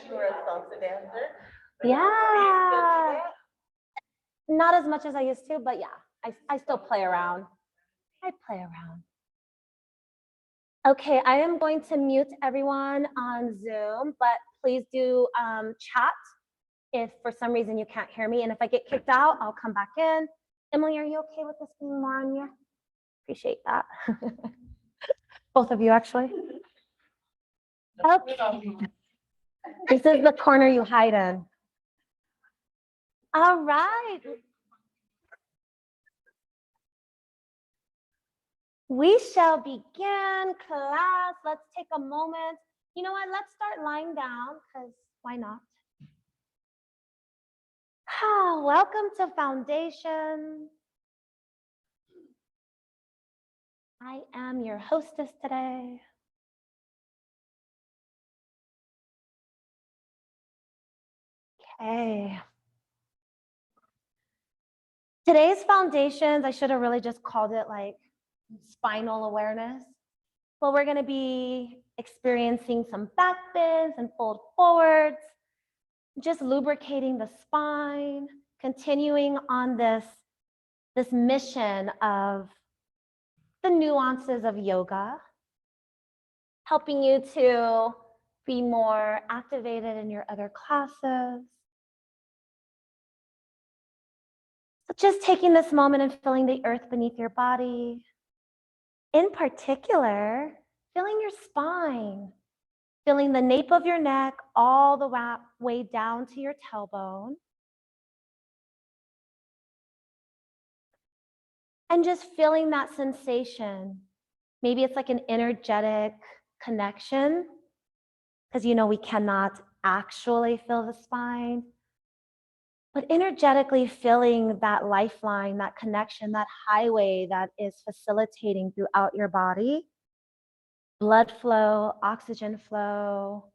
you were a salsa dancer. Yeah. Not as much as I used to, but yeah, I still play around. I play around. Okay, I am going to mute everyone on Zoom, but please do chat if for some reason you can't hear me. And if I get kicked out, I'll come back in. Emily, are you okay with this being more on you? Appreciate that. Both of you, actually. Okay. This is the corner you hide in. All right. We shall begin class. Let's take a moment. You know what? Let's start lying down because why not? Welcome to Foundation. I am your hostess today. Okay. Today's foundations, I should have really just called it like spinal awareness. But we're going to be experiencing some back bends and fold forwards, just lubricating the spine, continuing on this mission of the nuances of yoga, helping you to be more activated in your other classes. So just taking this moment and feeling the earth beneath your body. In particular, feeling your spine, feeling the nape of your neck all the way down to your tailbone. And just feeling that sensation. Maybe it's like an energetic connection, because you know we cannot actually feel the spine, but energetically feeling that lifeline, that connection, that highway that is facilitating throughout your body. Blood flow, oxygen flow,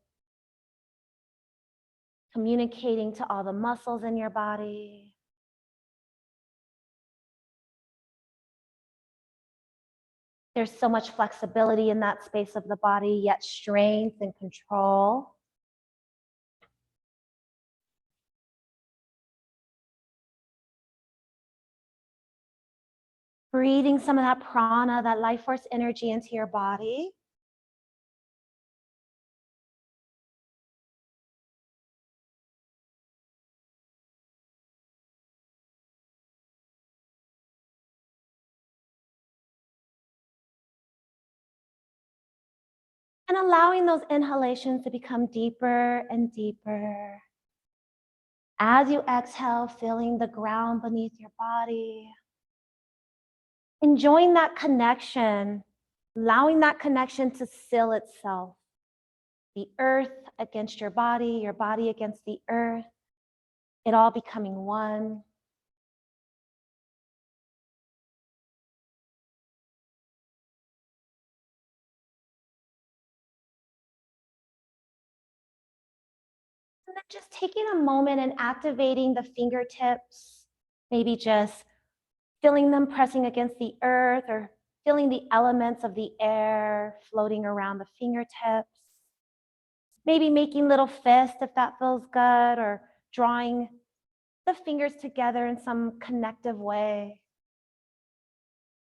communicating to all the muscles in your body. There's so much flexibility in that space of the body, yet strength and control. Breathing some of that prana, that life force energy into your body. And allowing those inhalations to become deeper and deeper. As you exhale, feeling the ground beneath your body. Enjoying that connection, allowing that connection to seal itself. The earth against your body against the earth, it all becoming one. And then just taking a moment and activating the fingertips, maybe just feeling them pressing against the earth or feeling the elements of the air floating around the fingertips. Maybe making little fists if that feels good, or drawing the fingers together in some connective way.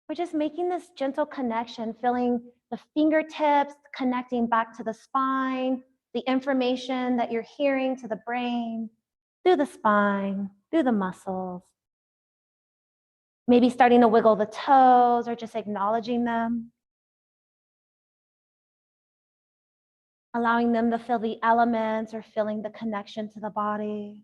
We're just making this gentle connection, feeling the fingertips connecting back to the spine, the information that you're hearing to the brain, through the spine, through the muscles. Maybe starting to wiggle the toes or just acknowledging them. Allowing them to feel the elements or feeling the connection to the body.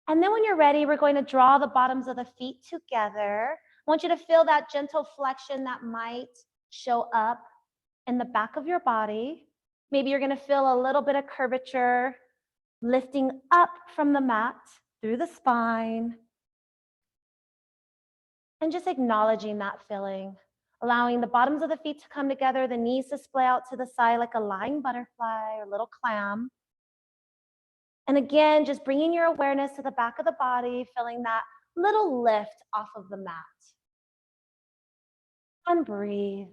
And then when you're ready, we're going to draw the bottoms of the feet together. I want you to feel that gentle flexion that might show up in the back of your body. Maybe you're going to feel a little bit of curvature lifting up from the mat through the spine. And just acknowledging that feeling, allowing the bottoms of the feet to come together, the knees to splay out to the side like a lying butterfly or little clam. And again, just bringing your awareness to the back of the body, feeling that little lift off of the mat. and breathe.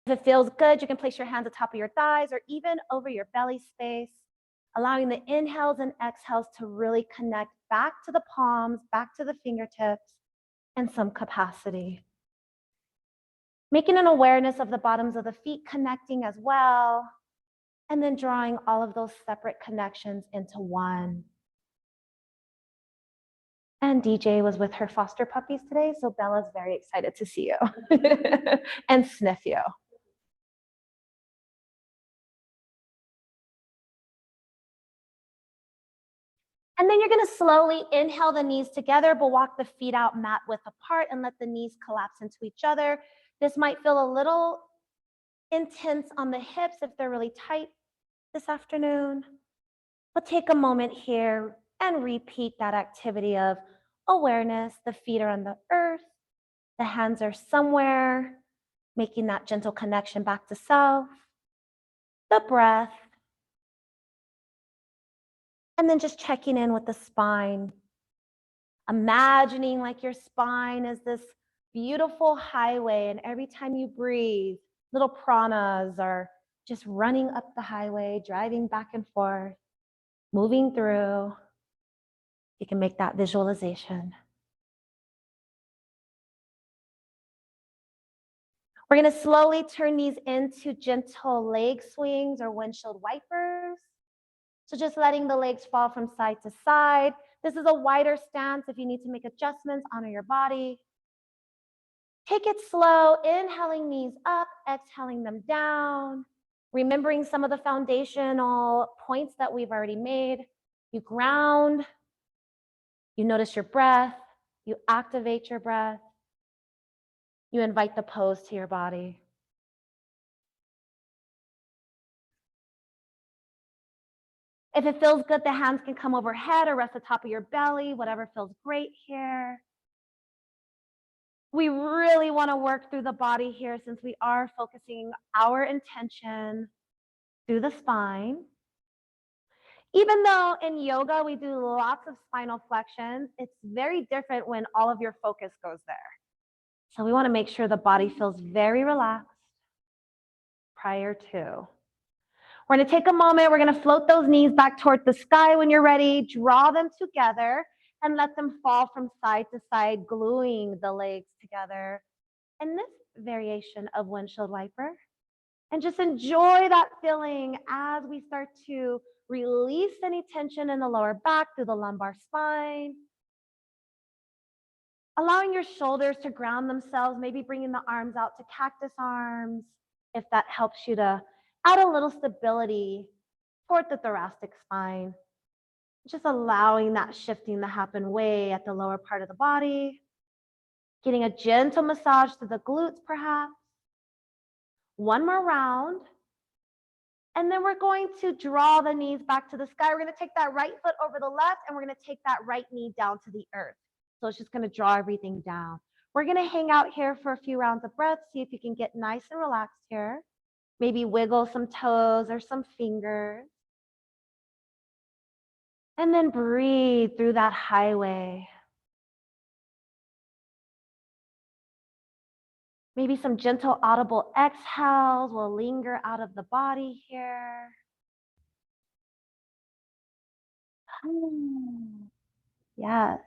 If it feels good, you can place your hands atop of your thighs or even over your belly space, allowing the inhales and exhales to really connect back to the palms, back to the fingertips, and some capacity. Making an awareness of the bottoms of the feet connecting as well, and then drawing all of those separate connections into one. And DJ was with her foster puppies today, so Bella's very excited to see you and sniff you. And then you're gonna slowly inhale the knees together, but walk the feet out mat width apart and let the knees collapse into each other. This might feel a little intense on the hips if they're really tight this afternoon. But take a moment here and repeat that activity of awareness. The feet are on the earth, the hands are somewhere, making that gentle connection back to self, the breath, and then just checking in with the spine. Imagining like your spine is this beautiful highway, and every time you breathe, little pranas are just running up the highway, driving back and forth, moving through. You can make that visualization. We're going to slowly turn these into gentle leg swings or windshield wipers. So just letting the legs fall from side to side. This is a wider stance. If you need to make adjustments, honor your body. Take it slow, inhaling knees up, exhaling them down. Remembering some of the foundational points that we've already made. You ground, you notice your breath, you activate your breath, you invite the pose to your body. If it feels good, the hands can come overhead or rest atop of your belly, whatever feels great here. We really want to work through the body here since we are focusing our intention through the spine. Even though in yoga we do lots of spinal flexions, it's very different when all of your focus goes there. So we want to make sure the body feels very relaxed prior to. We're going to take a moment. We're going to float those knees back toward the sky when you're ready. Draw them together and let them fall from side to side, gluing the legs together in this variation of windshield wiper. And just enjoy that feeling as we start to release any tension in the lower back through the lumbar spine. Allowing your shoulders to ground themselves, maybe bringing the arms out to cactus arms, if that helps you to add a little stability toward the thoracic spine. Just allowing that shifting to happen way at the lower part of the body. Getting a gentle massage to the glutes, perhaps. One more round. And then we're going to draw the knees back to the sky. We're going to take that right foot over the left, and we're going to take that right knee down to the earth. So it's just going to draw everything down. We're going to hang out here for a few rounds of breath, see if you can get nice and relaxed here. Maybe wiggle some toes or some fingers. And then breathe through that highway. Maybe some gentle audible exhales will linger out of the body here. Yes.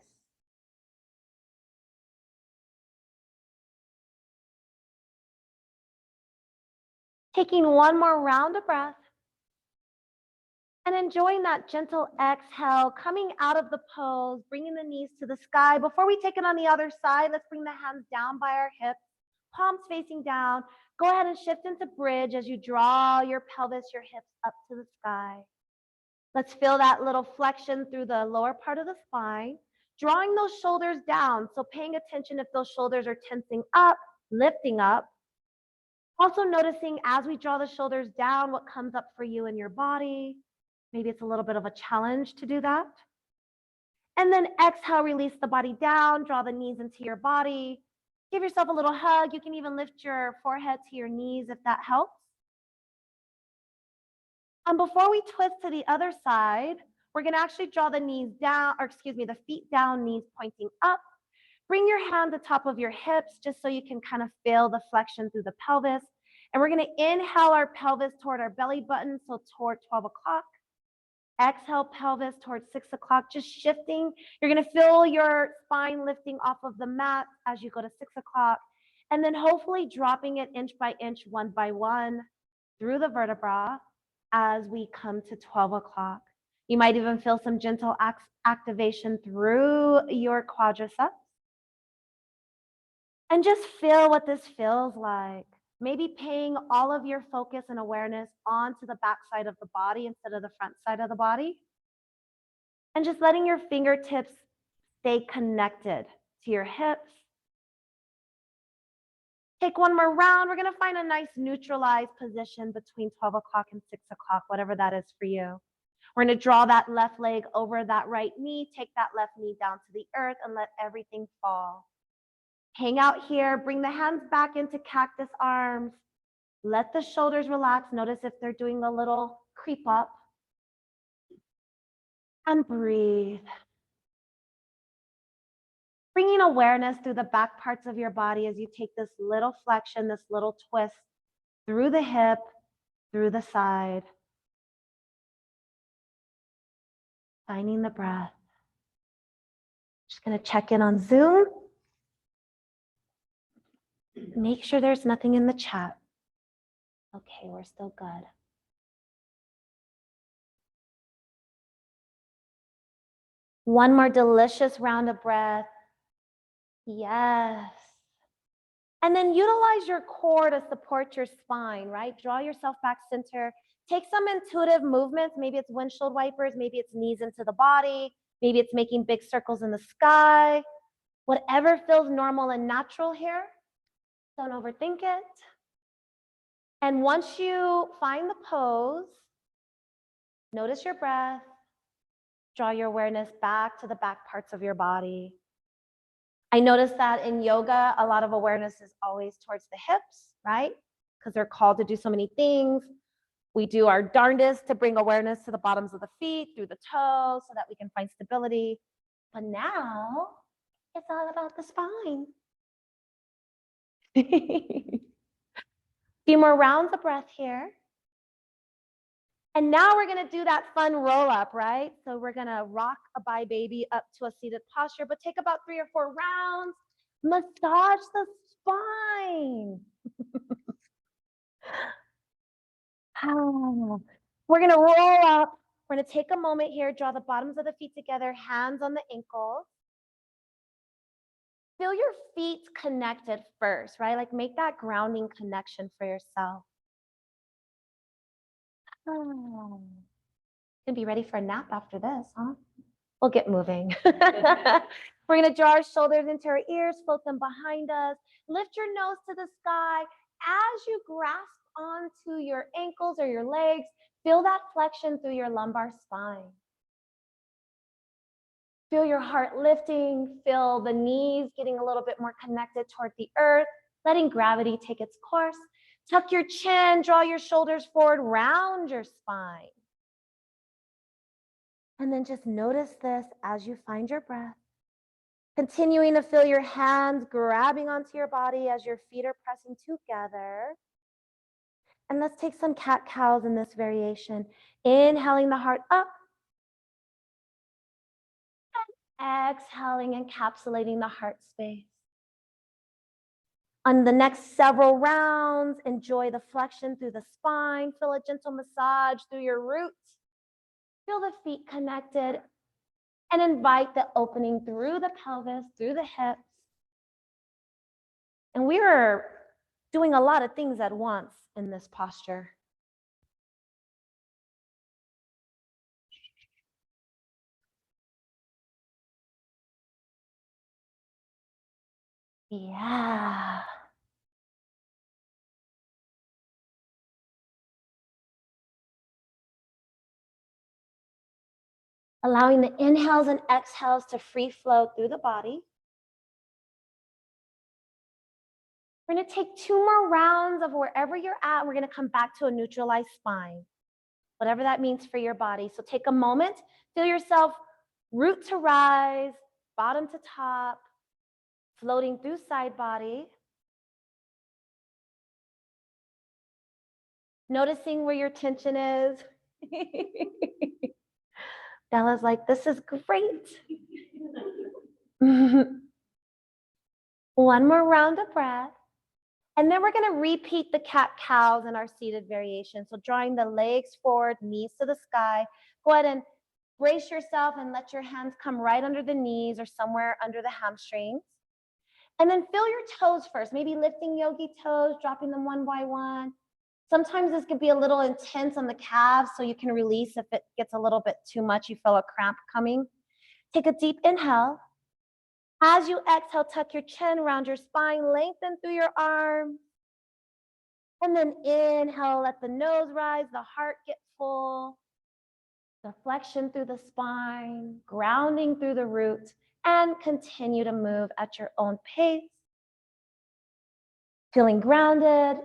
Taking one more round of breath. And enjoying that gentle exhale, coming out of the pose, bringing the knees to the sky. Before we take it on the other side, let's bring the hands down by our hips, palms facing down. Go ahead and shift into bridge as you draw your pelvis, your hips up to the sky. Let's feel that little flexion through the lower part of the spine, drawing those shoulders down. So paying attention if those shoulders are tensing up, lifting up. Also noticing as we draw the shoulders down, what comes up for you in your body. Maybe it's a little bit of a challenge to do that. And then exhale, release the body down, draw the knees into your body. Give yourself a little hug. You can even lift your forehead to your knees if that helps. And before we twist to the other side, we're going to actually draw the knees down, or excuse me, the feet down, knees pointing up. bring your hand to the top of your hips just so you can kind of feel the flexion through the pelvis. And we're going to inhale our pelvis toward our belly button, so toward 12 o'clock. Exhale pelvis towards 6 o'clock, just shifting. You're going to feel your spine lifting off of the mat as you go to 6 o'clock. And then hopefully dropping it inch by inch, one by one through the vertebra as we come to 12 o'clock. You might even feel some gentle activation through your quadriceps. And just feel what this feels like. Maybe paying all of your focus and awareness onto the back side of the body instead of the front side of the body. And just letting your fingertips stay connected to your hips. Take one more round. We're going to find a nice neutralized position between 12 o'clock and 6 o'clock, whatever that is for you. We're going to draw that left leg over that right knee, take that left knee down to the earth, and let everything fall. Hang out here, bring the hands back into cactus arms. Let the shoulders relax. Notice if they're doing a little creep up. And breathe. Bringing awareness through the back parts of your body as you take this little flexion, this little twist through the hip, through the side. Finding the breath. Just going to check in on Zoom. Make sure there's nothing in the chat. Okay, we're still good. One more delicious round of breath. Yes. And then utilize your core to support your spine, right? Draw yourself back center. Take some intuitive movements. Maybe it's windshield wipers. Maybe it's knees into the body. Maybe it's making big circles in the sky. Whatever feels normal and natural here. Don't overthink it. And once you find the pose, notice your breath. Draw your awareness back to the back parts of your body. I noticed that in yoga, a lot of awareness is always towards the hips, right? Because they're called to do so many things. We do our darndest to bring awareness to the bottoms of the feet, through the toes, so that we can find stability. But now, it's all about the spine. Few more rounds of breath here. And now we're going to do that fun roll up, right? So we're going to rock a bye baby up to a seated posture, but take about 3 or 4 rounds. Massage the spine. We're going to roll up. We're going to take a moment here, draw the bottoms of the feet together, hands on the ankles. Feel your feet connected first, right? Like make that grounding connection for yourself. Gonna be ready for a nap after this, huh? We'll get moving. We're gonna draw our shoulders into our ears, float them behind us. Lift your nose to the sky. As you grasp onto your ankles or your legs, feel that flexion through your lumbar spine. Feel your heart lifting, feel the knees getting a little bit more connected toward the earth, letting gravity take its course. Tuck your chin, draw your shoulders forward, round your spine. And then just notice this as you find your breath. Continuing to feel your hands grabbing onto your body as your feet are pressing together. And let's take some cat-cows in this variation. Inhaling the heart up. And exhaling, encapsulating the heart space. On the next several rounds, enjoy the flexion through the spine. Feel a gentle massage through your roots. Feel the feet connected. And invite the opening through the pelvis, through the hips. And we are doing a lot of things at once in this posture. Yeah. Allowing the inhales and exhales to free flow through the body. We're going to take 2 more rounds of wherever you're at. We're going to come back to a neutralized spine, whatever that means for your body. So take a moment, feel yourself root to rise, bottom to top. floating through side body. Noticing where your tension is. Bella's like, this is great. One more round of breath. And then we're going to repeat the cat-cows in our seated variation. So drawing the legs forward, knees to the sky. Go ahead and brace yourself and let your hands come right under the knees or somewhere under the hamstrings. And then feel your toes first, maybe lifting yogi toes, dropping them one by one. Sometimes this can be a little intense on the calves, so you can release if it gets a little bit too much, you feel a cramp coming. Take a deep inhale. As you exhale, tuck your chin around your spine, lengthen through your arms. And then inhale, let the nose rise, the heart get full. Deflection through the spine, grounding through the root, and continue to move at your own pace. Feeling grounded,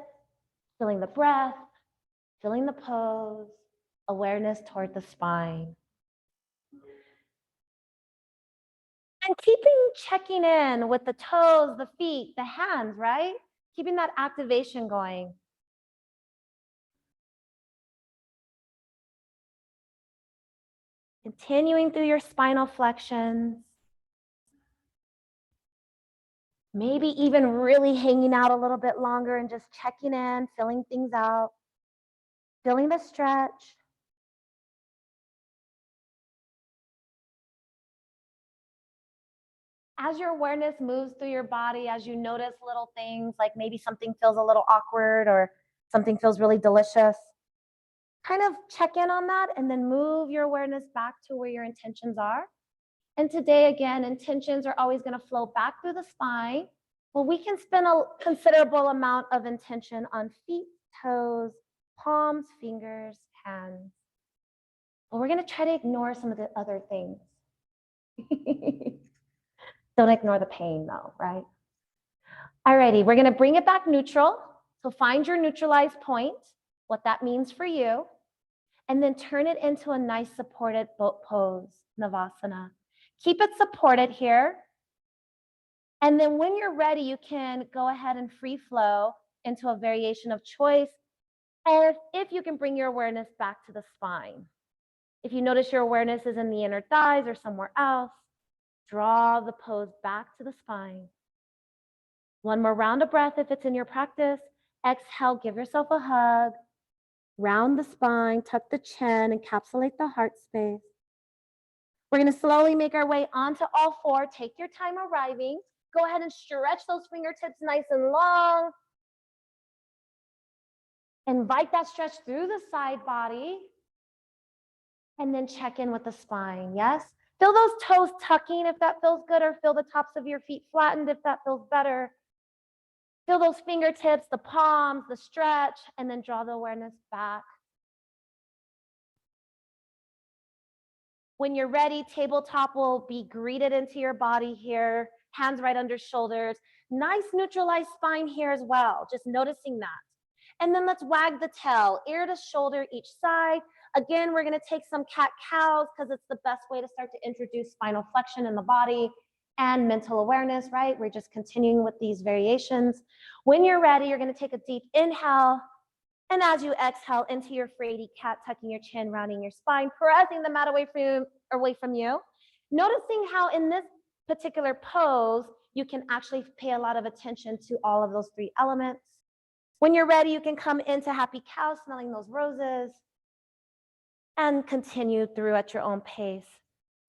feeling the breath, feeling the pose, awareness toward the spine. And checking in with the toes, the feet, the hands, right? Keeping that activation going. Continuing through your spinal flexions. Maybe even really hanging out a little bit longer and just checking in, filling things out, feeling the stretch. As your awareness moves through your body, as you notice little things, like maybe something feels a little awkward or something feels really delicious, kind of check in on that and then move your awareness back to where your intentions are. And today, again, intentions are always going to flow back through the spine. Well, we can spend a considerable amount of intention on feet, toes, palms, fingers, hands. But we're going to try to ignore some of the other things. Don't ignore the pain though, right? Alrighty, we're gonna bring it back neutral. So find your neutralized point, what that means for you, and then turn it into a nice supported boat pose, Navasana. Keep it supported here. And then when you're ready, you can go ahead and free flow into a variation of choice. If you can bring your awareness back to the spine. If you notice your awareness is in the inner thighs or somewhere else, draw the pose back to the spine. One more round of breath if it's in your practice. Exhale, give yourself a hug. Round the spine, tuck the chin, encapsulate the heart space. We're going to slowly make our way onto all four. Take your time arriving. Go ahead and stretch those fingertips nice and long. Invite that stretch through the side body. And then check in with the spine, yes? Feel those toes tucking if that feels good, or feel the tops of your feet flattened if that feels better. Feel those fingertips, the palms, the stretch, and then draw the awareness back. When you're ready, tabletop will be greeted into your body here, hands right under shoulders. Nice neutralized spine here as well, just noticing that. And then let's wag the tail, ear to shoulder each side. Again, we're gonna take some cat-cows because it's the best way to start to introduce spinal flexion in the body and mental awareness, right? We're just continuing with these variations. When you're ready, you're gonna take a deep inhale. And as you exhale into your fraidy cat, tucking your chin, rounding your spine, pressing the mat away from you. Noticing how in this particular pose, you can actually pay a lot of attention to all of those three elements. When you're ready, you can come into happy cow, smelling those roses, and continue through at your own pace.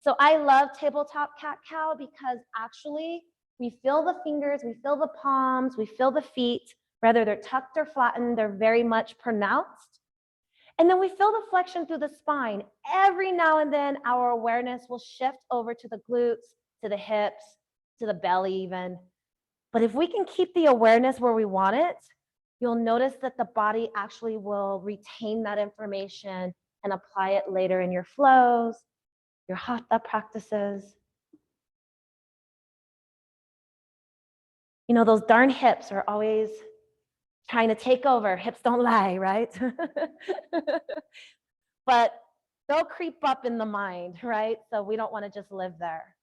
So I love tabletop cat-cow because actually we feel the fingers, we feel the palms, we feel the feet, whether they're tucked or flattened, they're very much pronounced. And then we feel the flexion through the spine. Every now and then our awareness will shift over to the glutes, to the hips, to the belly even. But if we can keep the awareness where we want it, you'll notice that the body actually will retain that information and apply it later in your flows, your hatha practices. You know, those darn hips are always trying to take over. Hips don't lie, right? But they'll creep up in the mind, right? So we don't want to just live there.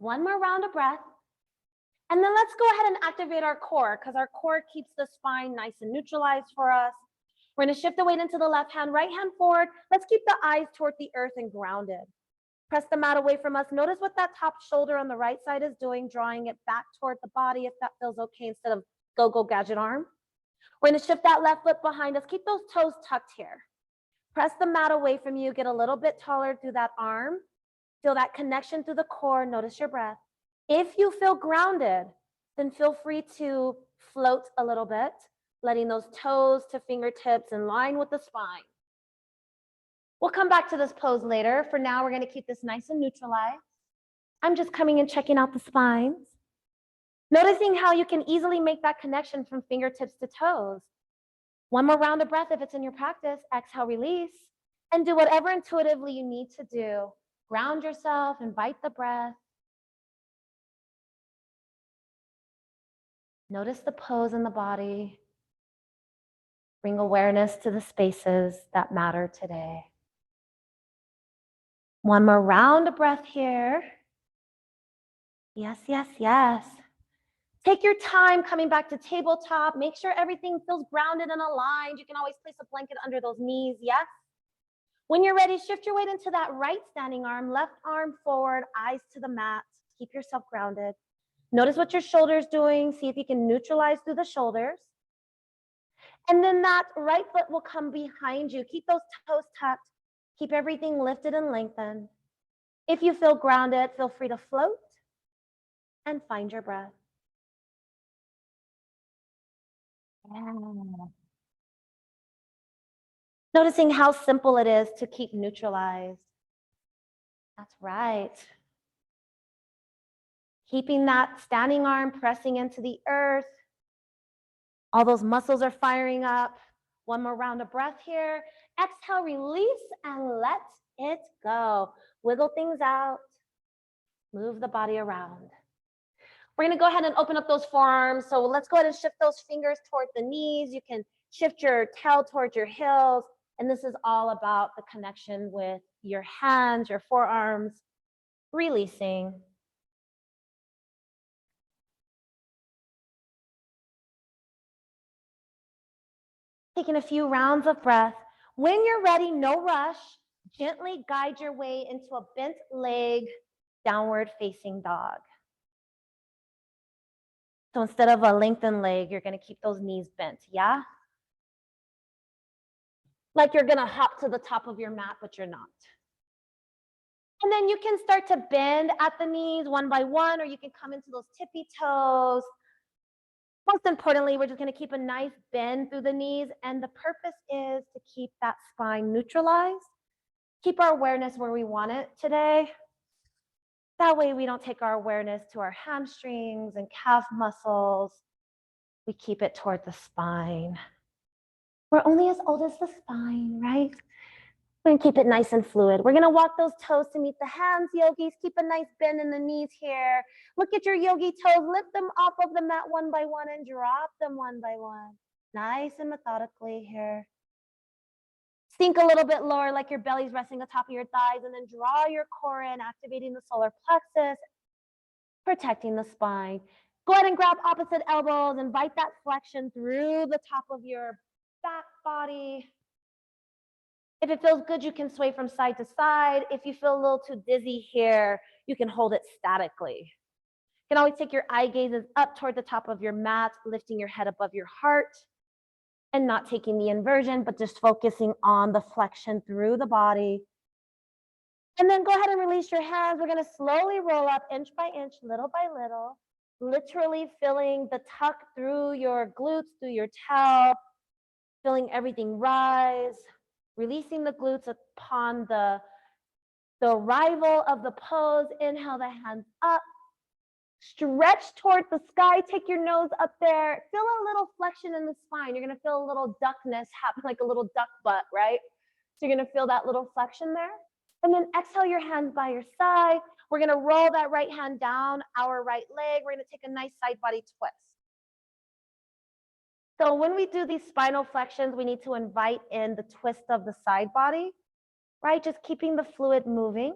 One more round of breath. And then let's go ahead and activate our core because our core keeps the spine nice and neutralized for us. We're going to shift the weight into the left hand, right hand forward. Let's keep the eyes toward the earth and grounded. Press the mat away from us. Notice what that top shoulder on the right side is doing, drawing it back toward the body if that feels okay instead of go gadget arm. We're going to shift that left foot behind us. Keep those toes tucked here. Press the mat away from you. Get a little bit taller through that arm. Feel that connection through the core. Notice your breath. If you feel grounded, then feel free to float a little bit, letting those toes to fingertips in line with the spine. We'll come back to this pose later. For now, we're going to keep this nice and neutralized. I'm just coming and checking out the spines. Noticing how you can easily make that connection from fingertips to toes. One more round of breath if it's in your practice. Exhale, release, and do whatever intuitively you need to do. Ground yourself, invite the breath. Notice the pose in the body. Bring awareness to the spaces that matter today. One more round of breath here. Yes, yes, yes. Take your time coming back to tabletop. Make sure everything feels grounded and aligned. You can always place a blanket under those knees, yes? When you're ready, shift your weight into that right standing arm, left arm forward, eyes to the mat. Keep yourself grounded. Notice what your shoulder's doing. See if you can neutralize through the shoulders. And then that right foot will come behind you. Keep those toes tucked. Keep everything lifted and lengthened. If you feel grounded, feel free to float and find your breath. Yeah. Noticing how simple it is to keep neutralized. That's right. Keeping that standing arm pressing into the earth. All those muscles are firing up. One more round of breath here. Exhale, release, and let it go. Wiggle things out. Move the body around. We're going to go ahead and open up those forearms. So let's go ahead and shift those fingers toward the knees. You can shift your tail towards your heels. And this is all about the connection with your hands, your forearms, releasing. Taking a few rounds of breath. When you're ready, no rush. Gently guide your way into a bent leg, downward facing dog. So instead of a lengthened leg, you're going to keep those knees bent, yeah? Like you're going to hop to the top of your mat, but you're not. And then you can start to bend at the knees one by one, or you can come into those tippy toes. Most importantly, we're just going to keep a nice bend through the knees. And the purpose is to keep that spine neutralized. Keep our awareness where we want it today. That way we don't take our awareness to our hamstrings and calf muscles. We keep it toward the spine. We're only as old as the spine, right? We're going to keep it nice and fluid. We're going to walk those toes to meet the hands, yogis. Keep a nice bend in the knees here. Look at your yogi toes. Lift them off of the mat one by one and drop them one by one. Nice and methodically here. Sink a little bit lower, like your belly's resting on top of your thighs, and then draw your core in, activating the solar plexus, protecting the spine. Go ahead and grab opposite elbows. Invite that flexion through the top of your back body. If it feels good, you can sway from side to side. If you feel a little too dizzy here, you can hold it statically. You can always take your eye gazes up toward the top of your mat, lifting your head above your heart and not taking the inversion, but just focusing on the flexion through the body. And then go ahead and release your hands. We're going to slowly roll up inch by inch, little by little, literally feeling the tuck through your glutes, through your tail, feeling everything rise. Releasing the glutes upon the arrival of the pose. Inhale the hands up. Stretch toward the sky. Take your nose up there. Feel a little flexion in the spine. You're going to feel a little duckness happen, like a little duck butt, right? So you're going to feel that little flexion there. And then exhale your hands by your side. We're going to roll that right hand down our right leg. We're going to take a nice side body twist. So when we do these spinal flexions, we need to invite in the twist of the side body, right? Just keeping the fluid moving.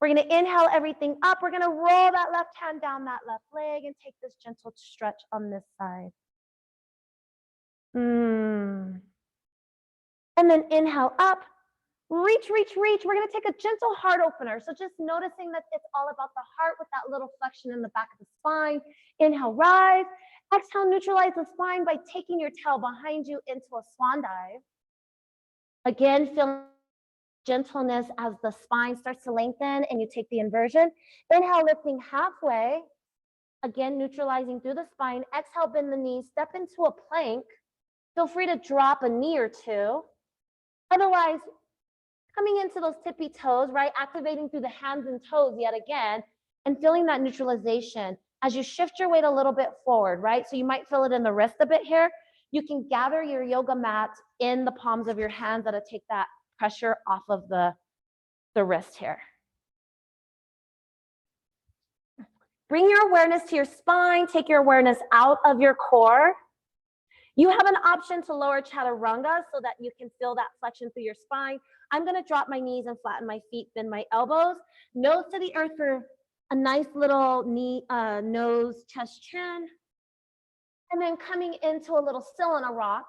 We're going to inhale everything up. We're going to roll that left hand down that left leg and take this gentle stretch on this side. And then inhale up. Reach, reach, reach. We're going to take a gentle heart opener. So just noticing that it's all about the heart with that little flexion in the back of the spine. Inhale, rise. Exhale, neutralize the spine by taking your tail behind you into a swan dive. Again, feel gentleness as the spine starts to lengthen and you take the inversion. Inhale, lifting halfway. Again, neutralizing through the spine. Exhale, bend the knees, step into a plank. Feel free to drop a knee or two. Otherwise, coming into those tippy toes, right? Activating through the hands and toes yet again, and feeling that neutralization as you shift your weight a little bit forward, right? So you might feel it in the wrist a bit here. You can gather your yoga mat in the palms of your hands that'll take that pressure off of the wrist here. Bring your awareness to your spine. Take your awareness out of your core. You have an option to lower chaturanga so that you can feel that flexion through your spine. I'm going to drop my knees and flatten my feet, bend my elbows. Nose to the earth for a nice little knee, nose, chest, chin. And then coming into a little still in a rock,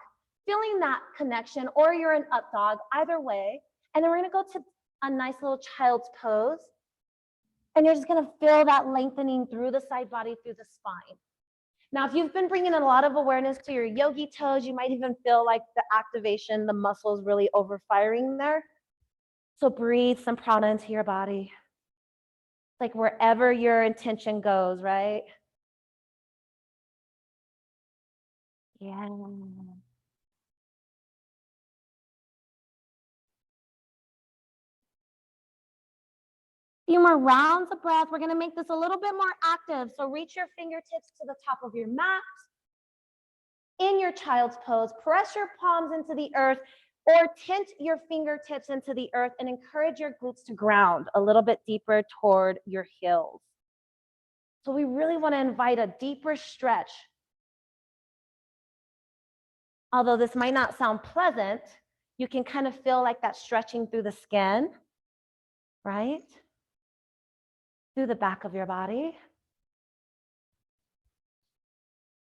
feeling that connection, or you're in up dog, either way. And then we're going to go to a nice little child's pose. And you're just going to feel that lengthening through the side body, through the spine. Now, if you've been bringing a lot of awareness to your yogi toes, you might even feel like the activation, the muscles really overfiring there. So breathe some prana into your body. Like wherever your intention goes, right? Yeah. Few more rounds of breath. We're going to make this a little bit more active. So reach your fingertips to the top of your mat. In your child's pose, press your palms into the earth or tint your fingertips into the earth and encourage your glutes to ground a little bit deeper toward your heels. So we really want to invite a deeper stretch. Although this might not sound pleasant, you can kind of feel like that stretching through the skin, right? Through the back of your body.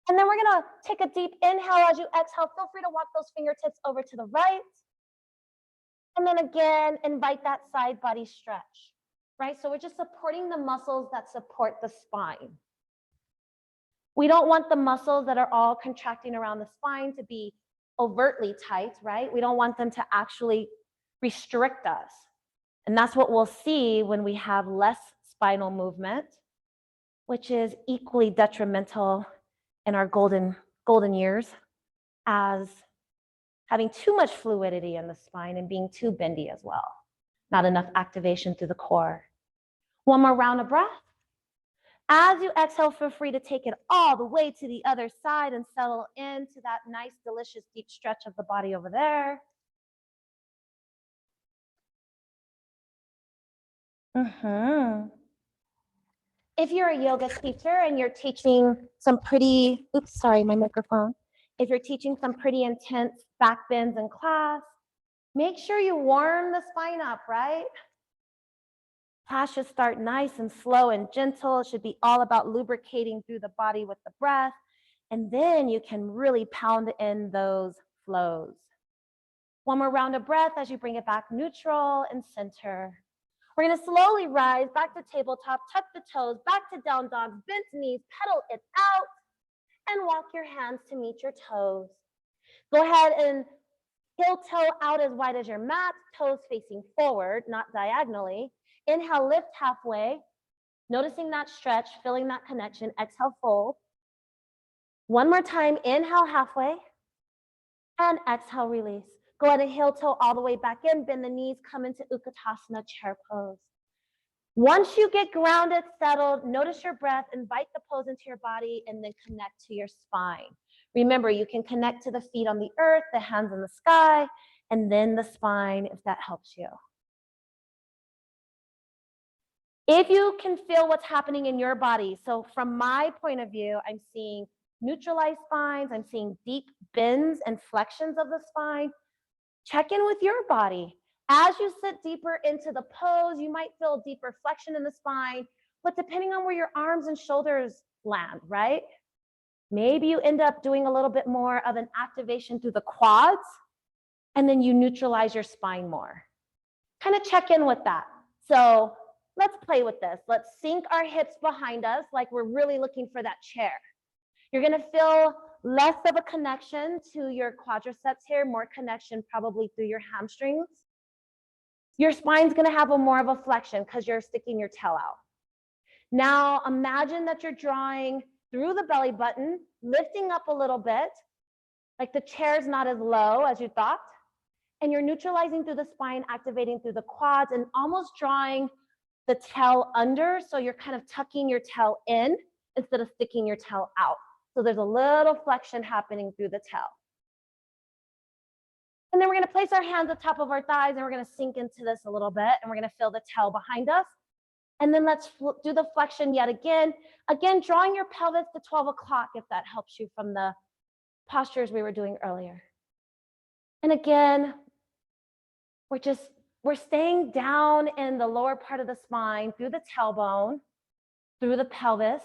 And then we're going to take a deep inhale as you exhale. Feel free to walk those fingertips over to the right. And then again, invite that side body stretch, right? So we're just supporting the muscles that support the spine. We don't want the muscles that are all contracting around the spine to be overtly tight, right? We don't want them to actually restrict us. And that's what we'll see when we have less spinal movement, which is equally detrimental in our golden years as having too much fluidity in the spine and being too bendy as well. Not enough activation through the core. One more round of breath. As you exhale, feel free to take it all the way to the other side and settle into that nice, delicious, deep stretch of the body over there. If you're a yoga teacher and you're teaching some pretty, if you're teaching some pretty intense back bends in class, make sure you warm the spine up, right? Class should start nice and slow and gentle. It should be all about lubricating through the body with the breath. And then you can really pound in those flows. One more round of breath as you bring it back neutral and center. We're going to slowly rise back to tabletop, tuck the toes, back to down dog, bent knees, pedal it out, and walk your hands to meet your toes. Go ahead and heel toe out as wide as your mat, toes facing forward, not diagonally. Inhale, lift halfway, noticing that stretch, feeling that connection. Exhale, fold. One more time, inhale halfway, and exhale, release. Go ahead and heel toe all the way back in, bend the knees, come into Utkatasana, chair pose. Once you get grounded, settled, notice your breath, invite the pose into your body, and then connect to your spine. Remember, you can connect to the feet on the earth, the hands in the sky, and then the spine if that helps you. If you can feel what's happening in your body, so from my point of view, I'm seeing neutralized spines, I'm seeing deep bends and flexions of the spine. Check in with your body. As you sit deeper into the pose, you might feel deeper flexion in the spine, but depending on where your arms and shoulders land, right? Maybe you end up doing a little bit more of an activation through the quads, and then you neutralize your spine more. Kind of check in with that. So let's play with this. Let's sink our hips behind us like we're really looking for that chair. You're going to feel less of a connection to your quadriceps here, more connection probably through your hamstrings. Your spine's going to have more of a flexion because you're sticking your tail out. Now imagine that you're drawing through the belly button, lifting up a little bit, like the chair's not as low as you thought, and you're neutralizing through the spine, activating through the quads, and almost drawing the tail under, so you're kind of tucking your tail in instead of sticking your tail out. So there's a little flexion happening through the tail. And then we're going to place our hands on top of our thighs, and we're going to sink into this a little bit, and we're going to feel the tail behind us. And then let's do the flexion yet again. Again, drawing your pelvis to 12 o'clock if that helps you from the postures we were doing earlier. And again, we're staying down in the lower part of the spine, through the tailbone, through the pelvis.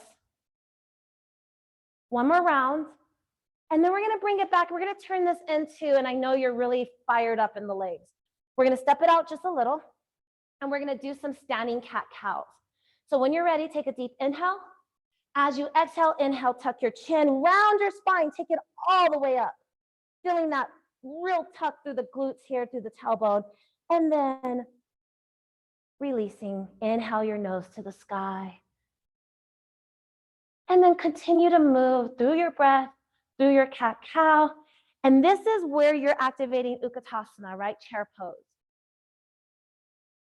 One more round. And then we're going to bring it back. We're going to turn this into, and I know you're really fired up in the legs. We're going to step it out just a little. And we're going to do some standing cat-cows. So when you're ready, take a deep inhale. As you exhale, inhale, tuck your chin, round your spine, take it all the way up. Feeling that real tuck through the glutes here, through the tailbone. And then releasing, inhale your nose to the sky. And then continue to move through your breath, through your cat-cow. And this is where you're activating Utkatasana, right? Chair pose.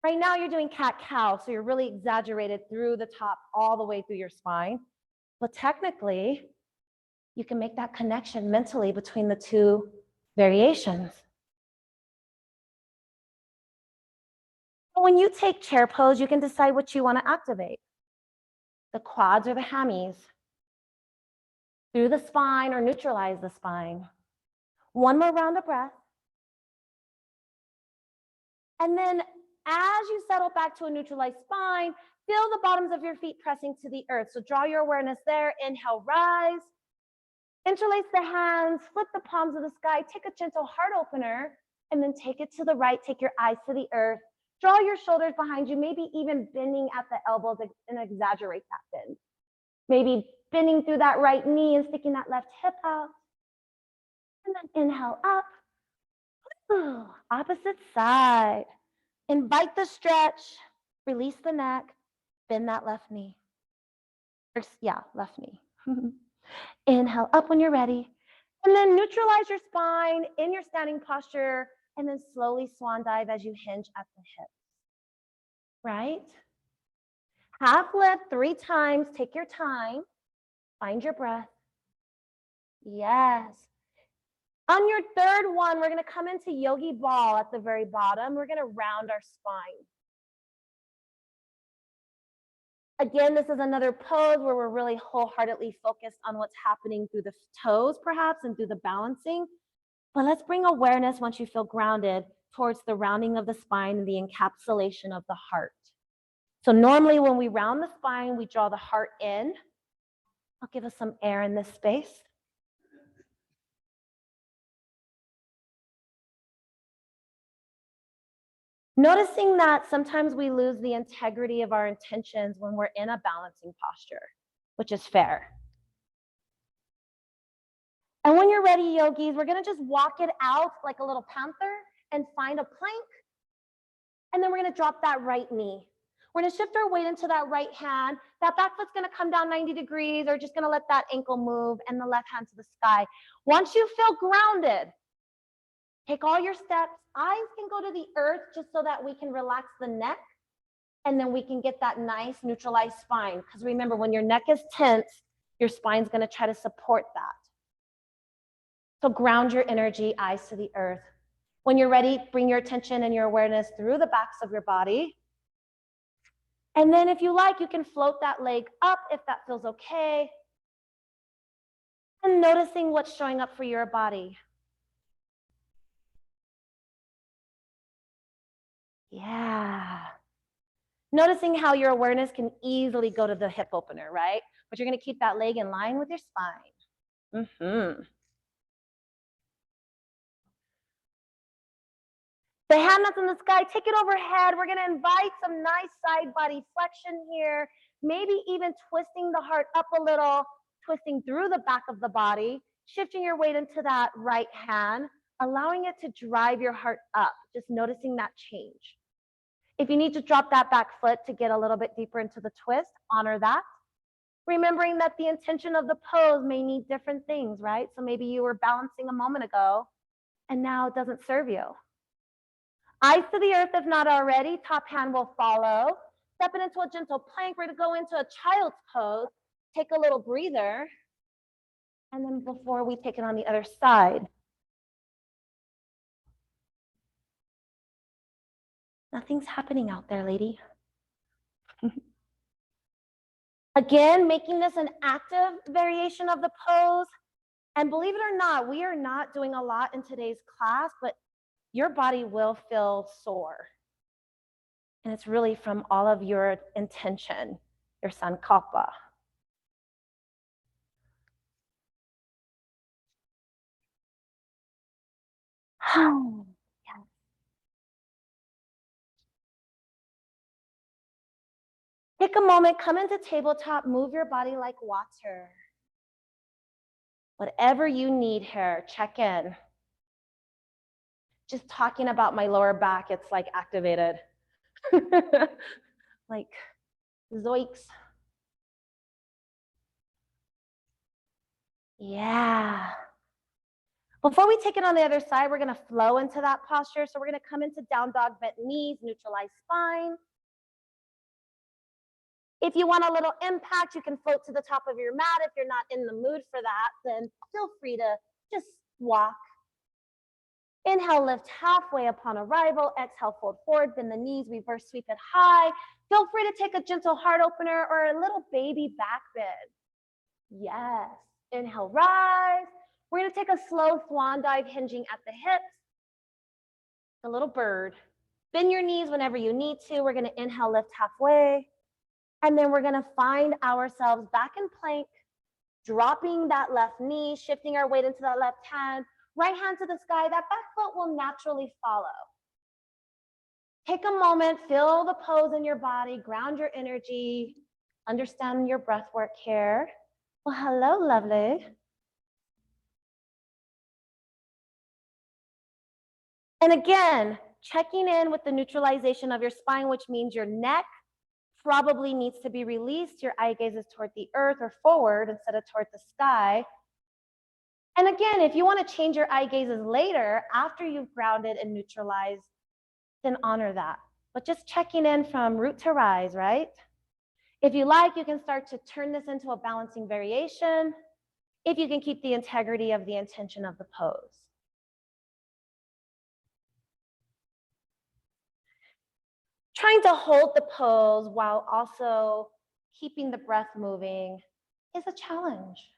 Right now you're doing cat-cow, so you're really exaggerated through the top all the way through your spine. But technically, you can make that connection mentally between the two variations. When you take chair pose, you can decide what you want to activate. The quads or the hammies. Through the spine or neutralize the spine. One more round of breath. And then as you settle back to a neutralized spine, feel the bottoms of your feet pressing to the earth. So draw your awareness there. Inhale, rise. Interlace the hands, flip the palms of the sky, take a gentle heart opener, and then take it to the right. Take your eyes to the earth. Draw your shoulders behind you, maybe even bending at the elbows and exaggerate that bend. Maybe bending through that right knee and sticking that left hip out. And then inhale up. Opposite side. Invite the stretch, release the neck, bend that left knee. Left knee. Inhale up when you're ready. And then neutralize your spine in your standing posture, and then slowly swan dive as you hinge at the hips. Right? Half lift 3 times. Take your time. Find your breath. Yes. On your third one, we're going to come into yogi ball at the very bottom. We're going to round our spine. Again, this is another pose where we're really wholeheartedly focused on what's happening through the toes, perhaps, and through the balancing. But let's bring awareness, once you feel grounded, towards the rounding of the spine and the encapsulation of the heart. So normally when we round the spine, we draw the heart in. I'll give us some air in this space. Noticing that sometimes we lose the integrity of our intentions when we're in a balancing posture, which is fair. And when you're ready, yogis, we're going to just walk it out like a little panther and find a plank. And then we're going to drop that right knee. We're going to shift our weight into that right hand. That back foot's going to come down 90 degrees. Or just going to let that ankle move and the left hand to the sky. Once you feel grounded, take all your steps. Eyes can go to the earth just so that we can relax the neck. And then we can get that nice neutralized spine. Because remember, when your neck is tense, your spine's going to try to support that. So ground your energy, eyes to the earth. When you're ready, bring your attention and your awareness through the backs of your body. And then if you like, you can float that leg up if that feels okay. And noticing what's showing up for your body. Yeah. Noticing how your awareness can easily go to the hip opener, right? But you're going to keep that leg in line with your spine. The hand that's in the sky, take it overhead. We're going to invite some nice side body flexion here. Maybe even twisting the heart up a little, twisting through the back of the body, shifting your weight into that right hand, allowing it to drive your heart up, just noticing that change. If you need to drop that back foot to get a little bit deeper into the twist, honor that. Remembering that the intention of the pose may need different things, right? So maybe you were balancing a moment ago and now it doesn't serve you. Eyes to the earth if not already, top hand will follow. Stepping into a gentle plank, we're gonna go into a child's pose, take a little breather, and then before we take it on the other side. Nothing's happening out there, lady. Again, making this an active variation of the pose. And believe it or not, we are not doing a lot in today's class, but your body will feel sore. And it's really from all of your intention, your sankalpa. Yes. Take a moment, come into tabletop, move your body like water. Whatever you need here, check in. Just talking about my lower back, it's like activated. Like, zoinks. Yeah. Before we take it on the other side, we're gonna flow into that posture. So we're gonna come into down dog, bent knees, neutralize spine. If you want a little impact, you can float to the top of your mat. If you're not in the mood for that, then feel free to just walk. Inhale, lift halfway upon arrival. Exhale, fold forward, bend the knees, reverse sweep it high. Feel free to take a gentle heart opener or a little baby back bend. Yes. Inhale, rise. We're going to take a slow swan dive, hinging at the hips. A little bird. Bend your knees whenever you need to. We're going to inhale, lift halfway. And then we're going to find ourselves back in plank, dropping that left knee, shifting our weight into that left hand. Right hand to the sky, that back foot will naturally follow. Take a moment, feel the pose in your body, ground your energy, understand your breath work here. Well, hello, lovely. And again, checking in with the neutralization of your spine, which means your neck probably needs to be released. Your eye gaze is toward the earth or forward instead of toward the sky. And again, if you want to change your eye gazes later, after you've grounded and neutralized, then honor that. But just checking in from root to rise, right? If you like, you can start to turn this into a balancing variation if you can keep the integrity of the intention of the pose. Trying to hold the pose while also keeping the breath moving is a challenge.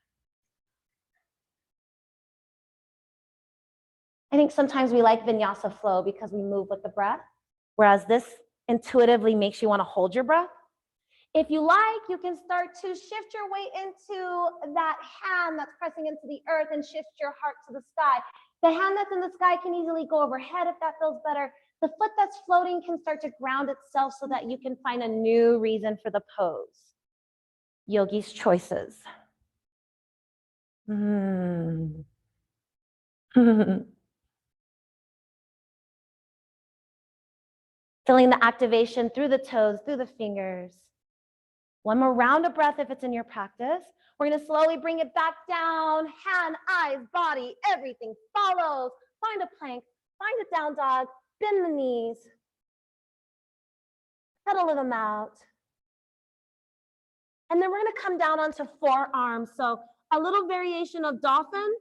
I think sometimes we like vinyasa flow because we move with the breath, whereas this intuitively makes you want to hold your breath. If you like, you can start to shift your weight into that hand that's pressing into the earth and shift your heart to the sky. The hand that's in the sky can easily go overhead if that feels better. The foot that's floating can start to ground itself so that you can find a new reason for the pose. Yogi's choices. Feeling the activation through the toes, through the fingers. One more round of breath if it's in your practice. We're going to slowly bring it back down. Hand, eyes, body, everything follows. Find a plank, find a down dog, bend the knees. Pedal them out. And then we're going to come down onto forearms. So a little variation of dolphin.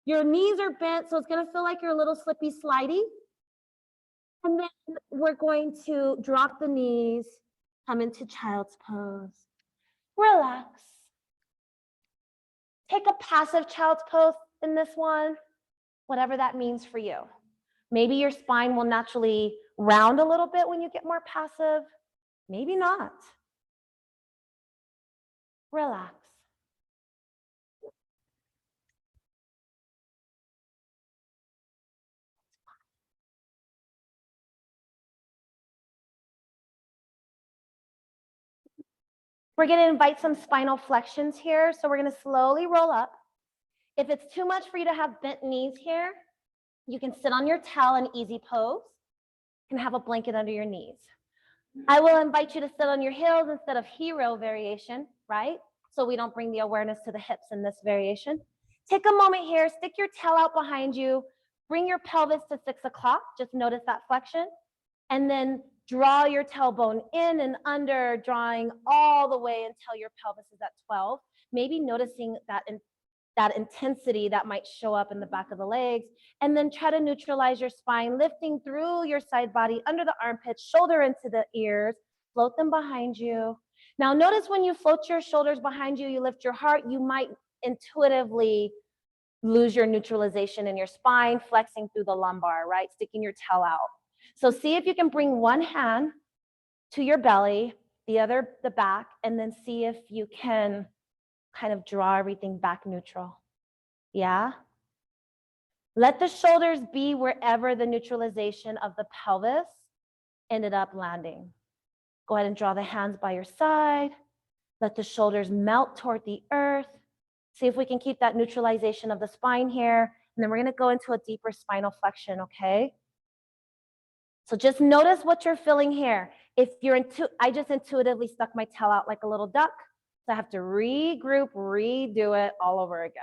Your knees are bent, so it's going to feel like you're a little slippy slidey. And then we're going to drop the knees, come into child's pose. Relax. Take a passive child's pose in this one, whatever that means for you. Maybe your spine will naturally round a little bit when you get more passive. Maybe not. Relax. We're going to invite some spinal flexions here. So we're going to slowly roll up. If it's too much for you to have bent knees here, you can sit on your towel in easy pose and have a blanket under your knees. I will invite you to sit on your heels instead of hero variation, right? So we don't bring the awareness to the hips in this variation. Take a moment here, stick your tail out behind you, bring your pelvis to 6 o'clock, just notice that flexion, and then draw your tailbone in and under, drawing all the way until your pelvis is at 12. Maybe noticing that intensity that might show up in the back of the legs, and then try to neutralize your spine, lifting through your side body, under the armpits, shoulder into the ears, float them behind you. Now notice when you float your shoulders behind you, you lift your heart, you might intuitively lose your neutralization in your spine, flexing through the lumbar, right? Sticking your tail out. So see if you can bring one hand to your belly, the other the back, and then see if you can kind of draw everything back neutral. Yeah? Let the shoulders be wherever the neutralization of the pelvis ended up landing. Go ahead and draw the hands by your side. Let the shoulders melt toward the earth. See if we can keep that neutralization of the spine here. And then we're going to go into a deeper spinal flexion, okay? So just notice what you're feeling here. If you're I just intuitively stuck my tail out like a little duck. So I have to regroup, redo it all over again.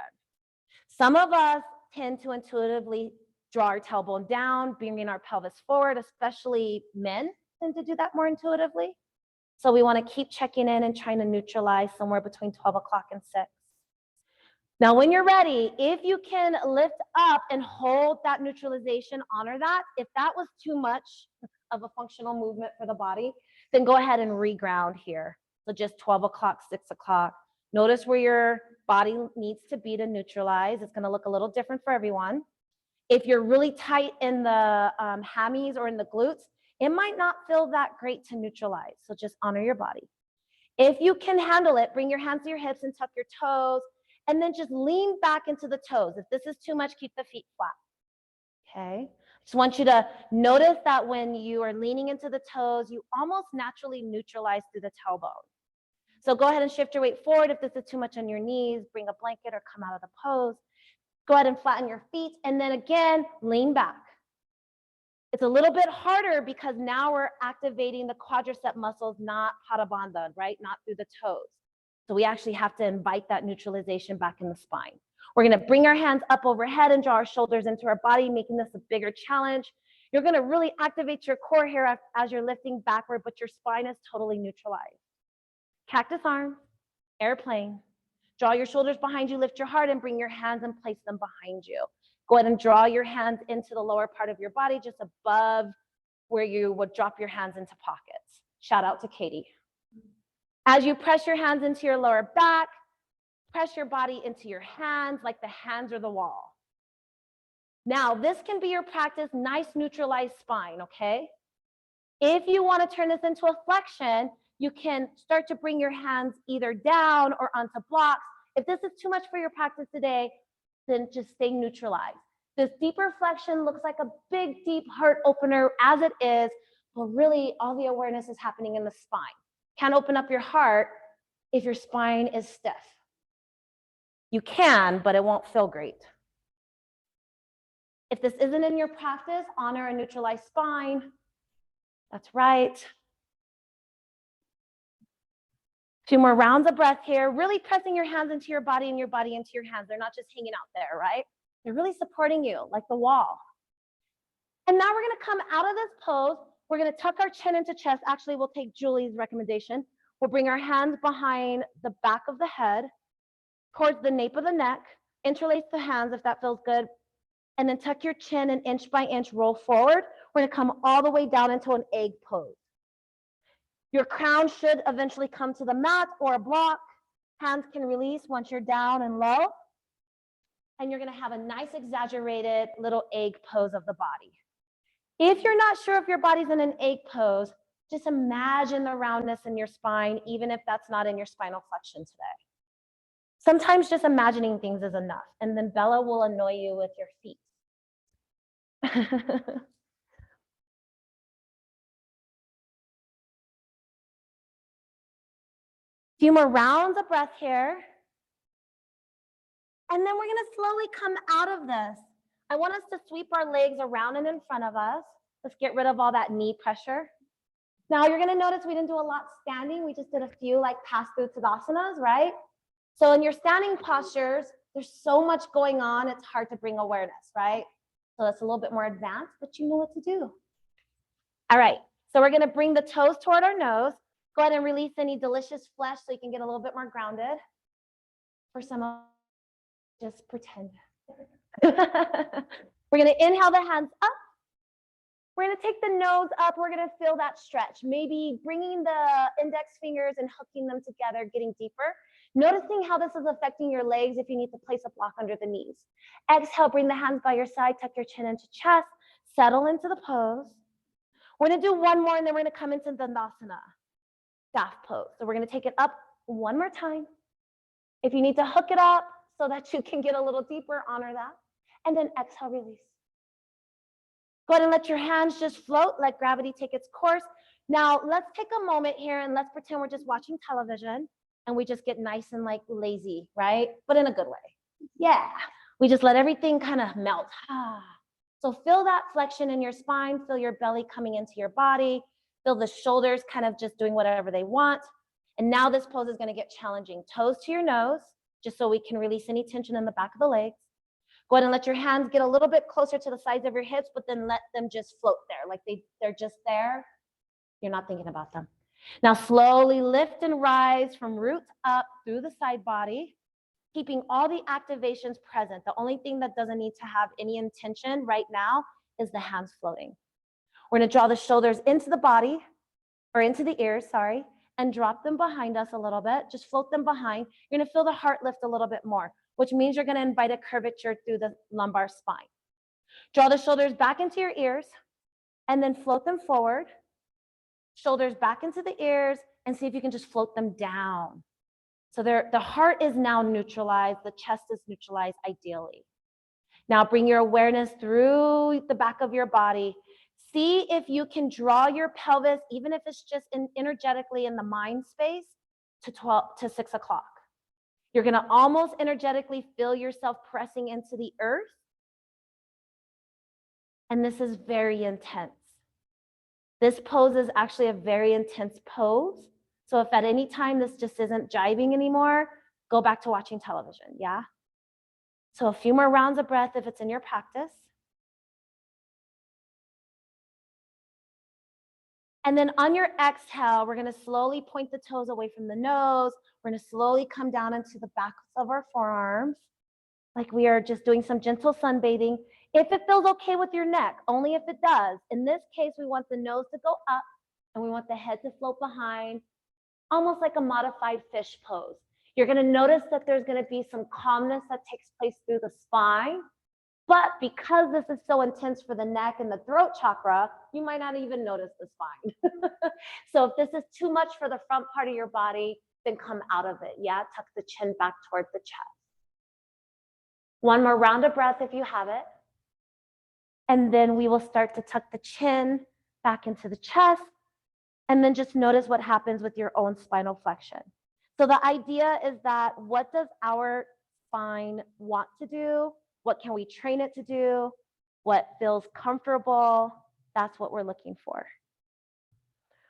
Some of us tend to intuitively draw our tailbone down, bringing our pelvis forward, especially men tend to do that more intuitively. So we want to keep checking in and trying to neutralize somewhere between 12 o'clock and 6. Now, when you're ready, if you can lift up and hold that neutralization, honor that. If that was too much of a functional movement for the body, then go ahead and reground here. So just 12 o'clock, 6 o'clock. Notice where your body needs to be to neutralize. It's going to look a little different for everyone. If you're really tight in the hammies or in the glutes, it might not feel that great to neutralize. So just honor your body. If you can handle it, bring your hands to your hips and tuck your toes, and then just lean back into the toes. If this is too much, keep the feet flat. Okay? Just want you to notice that when you are leaning into the toes, you almost naturally neutralize through the tailbone. So go ahead and shift your weight forward. If this is too much on your knees, bring a blanket or come out of the pose. Go ahead and flatten your feet, and then again, lean back. It's a little bit harder because now we're activating the quadricep muscles, not pada bandha, right? Not through the toes. So we actually have to invite that neutralization back in the spine. We're going to bring our hands up overhead and draw our shoulders into our body, making this a bigger challenge. You're going to really activate your core here as you're lifting backward, but your spine is totally neutralized. Cactus arm, airplane. Draw your shoulders behind you, lift your heart, and bring your hands and place them behind you. Go ahead and draw your hands into the lower part of your body, just above where you would drop your hands into pockets. Shout out to Katie. As you press your hands into your lower back, press your body into your hands like the hands are the wall. Now, this can be your practice, nice neutralized spine, okay? If you want to turn this into a flexion, you can start to bring your hands either down or onto blocks. If this is too much for your practice today, then just stay neutralized. This deeper flexion looks like a big, deep heart opener as it is, but really all the awareness is happening in the spine. Can't open up your heart if your spine is stiff. You can, but it won't feel great. If this isn't in your practice, honor a neutralized spine. That's right. A few more rounds of breath here, really pressing your hands into your body and your body into your hands. They're not just hanging out there, right? They're really supporting you like the wall. And now we're going to come out of this pose. We're going to tuck our chin into chest. Actually, we'll take Julie's recommendation. We'll bring our hands behind the back of the head, towards the nape of the neck, interlace the hands if that feels good, and then tuck your chin and inch by inch roll forward. We're going to come all the way down into an egg pose. Your crown should eventually come to the mat or a block. Hands can release once you're down and low. And you're going to have a nice exaggerated little egg pose of the body. If you're not sure if your body's in an egg pose, just imagine the roundness in your spine, even if that's not in your spinal flexion today. Sometimes just imagining things is enough, and then Bella will annoy you with your feet. Few more rounds of breath here. And then we're gonna slowly come out of this. I want us to sweep our legs around and in front of us. Let's get rid of all that knee pressure. Now you're gonna notice we didn't do a lot standing. We just did a few like pass through Tadasanas, right? So in your standing postures, there's so much going on, it's hard to bring awareness, right? So that's a little bit more advanced, but you know what to do. All right, so we're gonna bring the toes toward our nose. Go ahead and release any delicious flesh so you can get a little bit more grounded. For some of just pretend. We're gonna inhale the hands up. We're gonna take the nose up. We're gonna feel that stretch. Maybe bringing the index fingers and hooking them together, getting deeper. Noticing how this is affecting your legs if you need to place a block under the knees. Exhale, bring the hands by your side, tuck your chin into chest, settle into the pose. We're gonna do one more and then we're gonna come into Dandasana, staff pose. So we're gonna take it up one more time. If you need to hook it up so that you can get a little deeper, honor that. And then exhale, release. Go ahead and let your hands just float, let gravity take its course. Now let's take a moment here and let's pretend we're just watching television and we just get nice and like lazy, right? But in a good way. Yeah, we just let everything kind of melt. So feel that flexion in your spine, feel your belly coming into your body, feel the shoulders kind of just doing whatever they want. And now this pose is gonna get challenging. Toes to your nose, just so we can release any tension in the back of the legs. Go ahead and let your hands get a little bit closer to the sides of your hips, but then let them just float there. Like they're just there. You're not thinking about them. Now slowly lift and rise from roots up through the side body, keeping all the activations present. The only thing that doesn't need to have any intention right now is the hands floating. We're gonna draw the shoulders into the body, or into the ears, sorry, and drop them behind us a little bit. Just float them behind. You're gonna feel the heart lift a little bit more, which means you're gonna invite a curvature through the lumbar spine. Draw the shoulders back into your ears and then float them forward. Shoulders back into the ears and see if you can just float them down. So the heart is now neutralized, the chest is neutralized ideally. Now bring your awareness through the back of your body. See if you can draw your pelvis, even if it's just energetically in the mind space, to 6 o'clock. You're gonna almost energetically feel yourself pressing into the earth. And this is very intense. This pose is actually a very intense pose. So if at any time this just isn't jiving anymore, go back to watching television, yeah? So a few more rounds of breath if it's in your practice. And then on your exhale, we're gonna slowly point the toes away from the nose. We're gonna slowly come down into the backs of our forearms, like we are just doing some gentle sunbathing. If it feels okay with your neck, only if it does. In this case, we want the nose to go up and we want the head to float behind, almost like a modified fish pose. You're gonna notice that there's gonna be some calmness that takes place through the spine. But because this is so intense for the neck and the throat chakra, you might not even notice the spine. So if this is too much for the front part of your body, then come out of it, yeah? Tuck the chin back toward the chest. One more round of breath if you have it. And then we will start to tuck the chin back into the chest. And then just notice what happens with your own spinal flexion. So the idea is that what does our spine want to do? What can we train it to do? What feels comfortable? That's what we're looking for.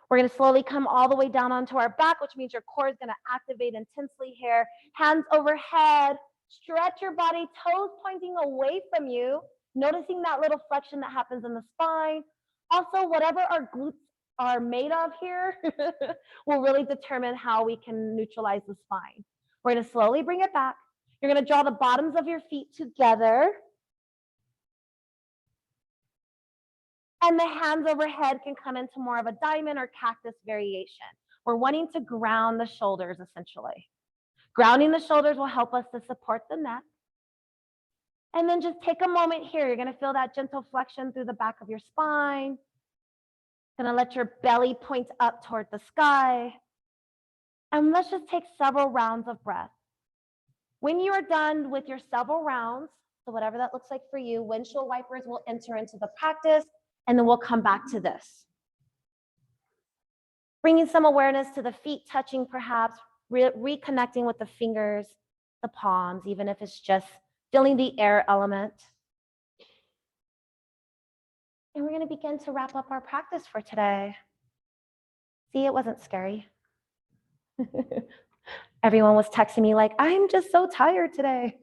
We're gonna slowly come all the way down onto our back, which means your core is gonna activate intensely here. Hands overhead, stretch your body, toes pointing away from you, noticing that little flexion that happens in the spine. Also, whatever our glutes are made of here will really determine how we can neutralize the spine. We're gonna slowly bring it back. You're gonna draw the bottoms of your feet together. And the hands overhead can come into more of a diamond or cactus variation. We're wanting to ground the shoulders essentially. Grounding the shoulders will help us to support the neck. And then just take a moment here. You're going to feel that gentle flexion through the back of your spine. Going to let your belly point up toward the sky. And let's just take several rounds of breath. When you are done with your several rounds, so whatever that looks like for you, windshield wipers will enter into the practice, and then we'll come back to this. Bringing some awareness to the feet touching, perhaps reconnecting with the fingers, the palms, even if it's just feeling the air element. And we're going to begin to wrap up our practice for today. See, it wasn't scary. Everyone was texting me like, I'm just so tired today.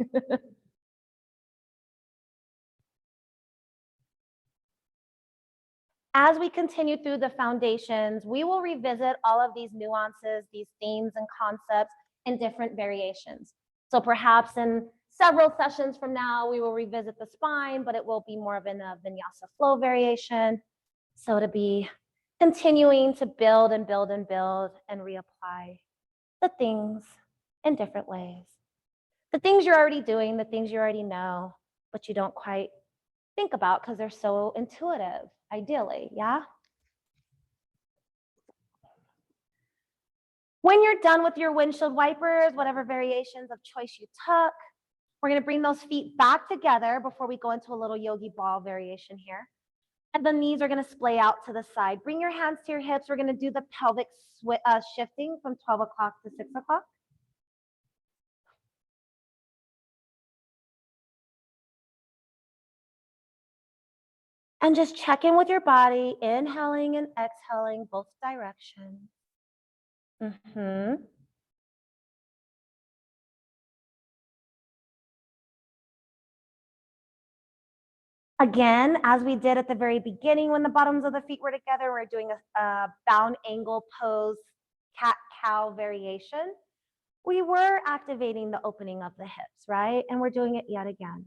As we continue through the foundations, we will revisit all of these nuances, these themes and concepts in different variations. So perhaps in several sessions from now, we will revisit the spine, but it will be more of a vinyasa flow variation. So to be continuing to build and build and build and reapply the things in different ways. The things you're already doing, the things you already know, but you don't quite think about because they're so intuitive, ideally, yeah? When you're done with your windshield wipers, whatever variations of choice you took, we're going to bring those feet back together before we go into a little yogi ball variation here. And the knees are going to splay out to the side. Bring your hands to your hips. We're going to do the pelvic shifting from 12 o'clock to 6 o'clock. And just check in with your body, inhaling and exhaling both directions. Again, as we did at the very beginning when the bottoms of the feet were together, we're doing a bound angle pose, cat-cow variation. We were activating the opening of the hips, right? And we're doing it yet again.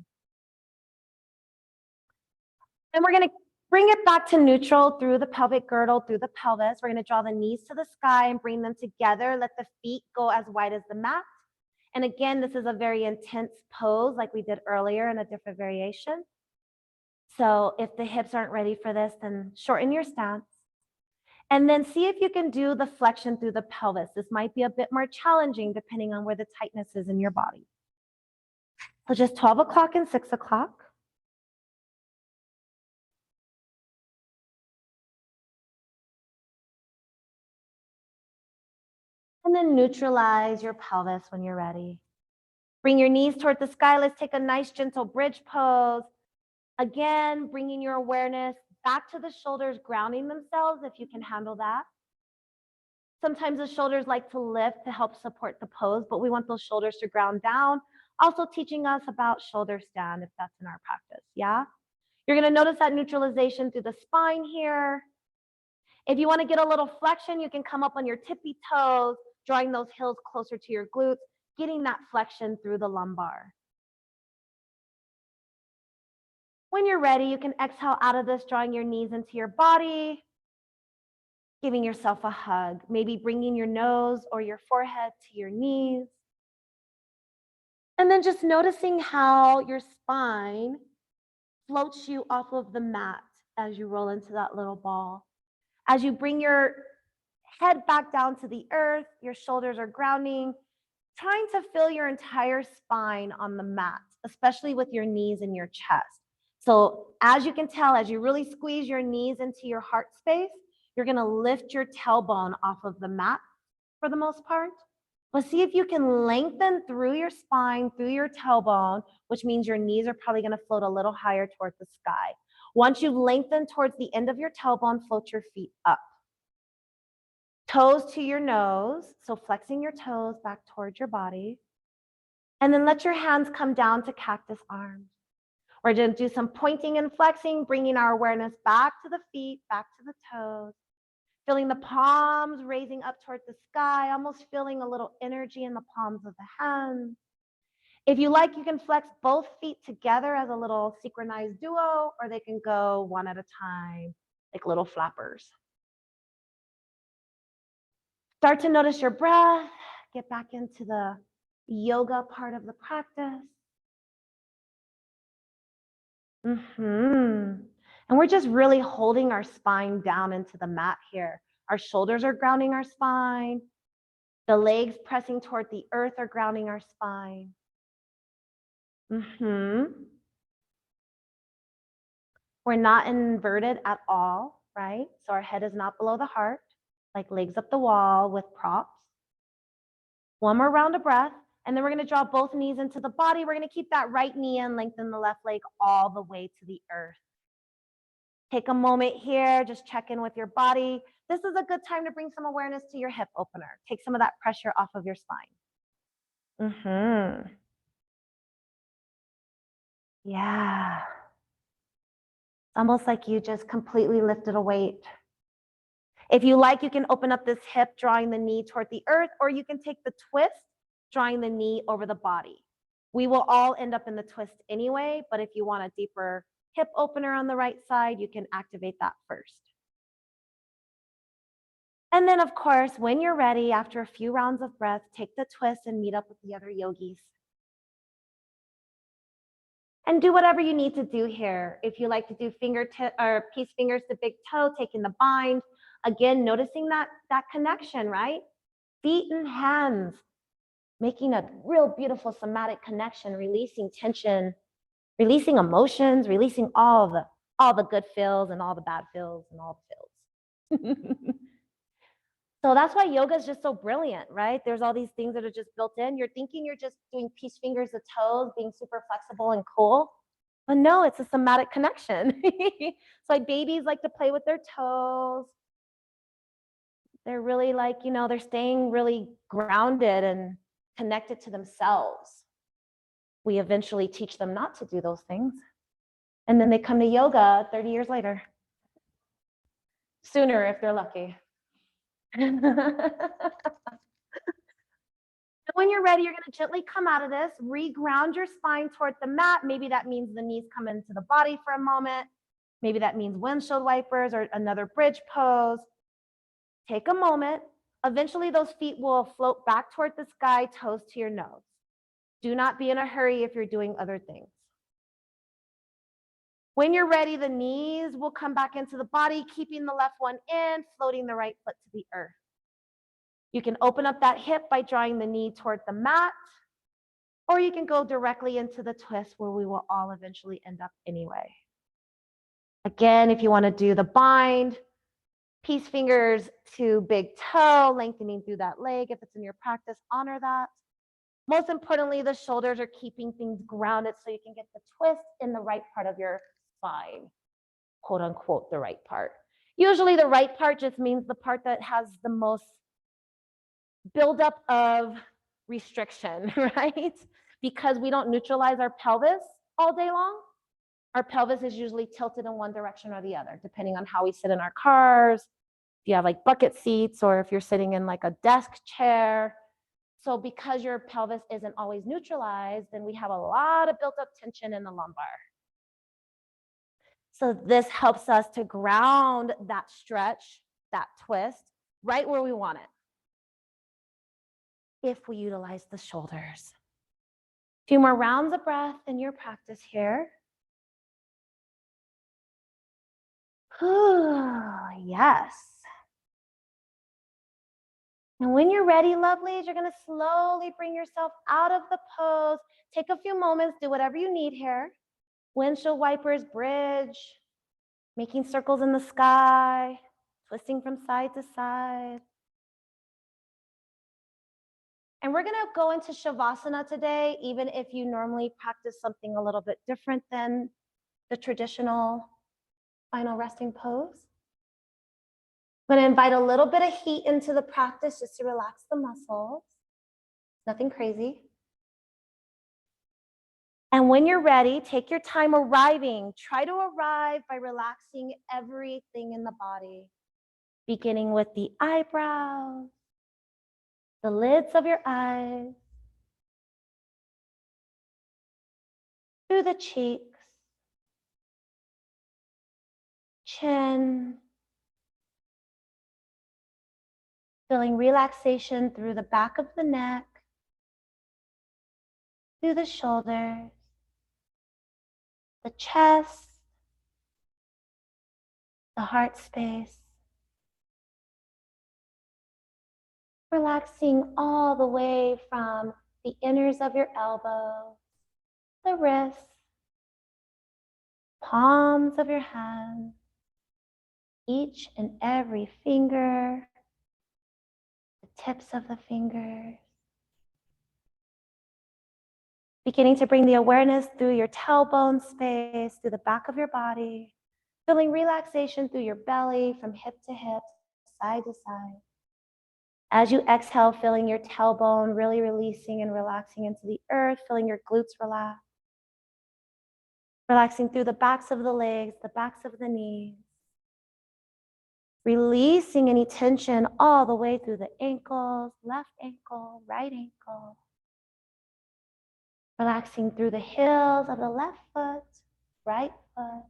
And we're going to bring it back to neutral through the pelvic girdle, through the pelvis. We're going to draw the knees to the sky and bring them together. Let the feet go as wide as the mat. And again, this is a very intense pose like we did earlier in a different variation. So if the hips aren't ready for this, then shorten your stance. And then see if you can do the flexion through the pelvis. This might be a bit more challenging depending on where the tightness is in your body. So just 12 o'clock and 6 o'clock. And then neutralize your pelvis when you're ready. Bring your knees toward the sky. Let's take a nice gentle bridge pose. Again, bringing your awareness back to the shoulders, grounding themselves if you can handle that. Sometimes the shoulders like to lift to help support the pose, but we want those shoulders to ground down. Also teaching us about shoulder stand if that's in our practice, yeah? You're gonna notice that neutralization through the spine here. If you wanna get a little flexion, you can come up on your tippy toes, drawing those heels closer to your glutes, getting that flexion through the lumbar. When you're ready, you can exhale out of this, drawing your knees into your body, giving yourself a hug, maybe bringing your nose or your forehead to your knees. And then just noticing how your spine floats you off of the mat as you roll into that little ball. As you bring your head back down to the earth, your shoulders are grounding, trying to feel your entire spine on the mat, especially with your knees and your chest. So as you can tell, as you really squeeze your knees into your heart space, you're going to lift your tailbone off of the mat for the most part. But see if you can lengthen through your spine, through your tailbone, which means your knees are probably going to float a little higher towards the sky. Once you've lengthened towards the end of your tailbone, float your feet up. Toes to your nose, so flexing your toes back towards your body. And then let your hands come down to cactus arms. We're going to do some pointing and flexing, bringing our awareness back to the feet, back to the toes. Feeling the palms raising up towards the sky, almost feeling a little energy in the palms of the hands. If you like, you can flex both feet together as a little synchronized duo, or they can go one at a time, like little flappers. Start to notice your breath, get back into the yoga part of the practice. Mm-hmm. And we're just really holding our spine down into the mat here. Our shoulders are grounding our spine. The legs pressing toward the earth are grounding our spine. Mm-hmm. We're not inverted at all, right? So our head is not below the heart, like legs up the wall with props. One more round of breath, and then we're going to draw both knees into the body. We're going to keep that right knee in, lengthen the left leg all the way to the earth. Take a moment here, just check in with your body. This is a good time to bring some awareness to your hip opener. Take some of that pressure off of your spine. Mm-hmm. Yeah. It's almost like you just completely lifted a weight. If you like, you can open up this hip, drawing the knee toward the earth, or you can take the twist, drawing the knee over the body. We will all end up in the twist anyway, but if you want a deeper hip opener on the right side, you can activate that first. And then, of course, when you're ready, after a few rounds of breath, take the twist and meet up with the other yogis. And do whatever you need to do here. If you like to do fingertip or peace fingers to big toe, taking the bind, again, noticing that connection, right? Feet and hands, making a real beautiful somatic connection, releasing tension, releasing emotions, releasing all the good feels and all the bad feels and all the feels. So that's why yoga is just so brilliant, right? There's all these things that are just built in. You're thinking you're just doing peace fingers to toes, being super flexible and cool. But no, it's a somatic connection. It's like babies like to play with their toes. They're really like, they're staying really grounded and connected to themselves. We eventually teach them not to do those things. And then they come to yoga 30 years later. Sooner if they're lucky. When you're ready, you're going to gently come out of this, reground your spine toward the mat. Maybe that means the knees come into the body for a moment. Maybe that means windshield wipers or another bridge pose. Take a moment. Eventually, those feet will float back toward the sky, toes to your nose. Do not be in a hurry if you're doing other things. When you're ready, the knees will come back into the body, keeping the left one in, floating the right foot to the earth. You can open up that hip by drawing the knee toward the mat, or you can go directly into the twist where we will all eventually end up anyway. Again, if you want to do the bind, peace fingers to big toe, lengthening through that leg. If it's in your practice, honor that. Most importantly, the shoulders are keeping things grounded so you can get the twist in the right part of your spine, quote unquote, the right part. Usually the right part just means the part that has the most buildup of restriction, right? Because we don't neutralize our pelvis all day long. Our pelvis is usually tilted in one direction or the other, depending on how we sit in our cars, if you have like bucket seats, or if you're sitting in like a desk chair. So because your pelvis isn't always neutralized, then we have a lot of built up tension in the lumbar. So this helps us to ground that stretch, that twist, right where we want it, if we utilize the shoulders. A few more rounds of breath in your practice here. Yes. And when you're ready, lovelies, you're going to slowly bring yourself out of the pose. Take a few moments, do whatever you need here. Windshield wipers, bridge, making circles in the sky, twisting from side to side. And we're going to go into Shavasana today, even if you normally practice something a little bit different than the traditional final resting pose. I'm going to invite a little bit of heat into the practice just to relax the muscles. Nothing crazy. And when you're ready, take your time arriving. Try to arrive by relaxing everything in the body, beginning with the eyebrows, the lids of your eyes, through the cheeks, chin, feeling relaxation through the back of the neck, through the shoulders, the chest, the heart space. Relaxing all the way from the inners of your elbows, the wrists, palms of your hands, each and every finger, the tips of the fingers. Beginning to bring the awareness through your tailbone space, through the back of your body, feeling relaxation through your belly from hip to hip, side to side. As you exhale, feeling your tailbone really releasing and relaxing into the earth, feeling your glutes relax. Relaxing through the backs of the legs, the backs of the knees. Releasing any tension all the way through the ankles, left ankle, right ankle. Relaxing through the heels of the left foot, right foot.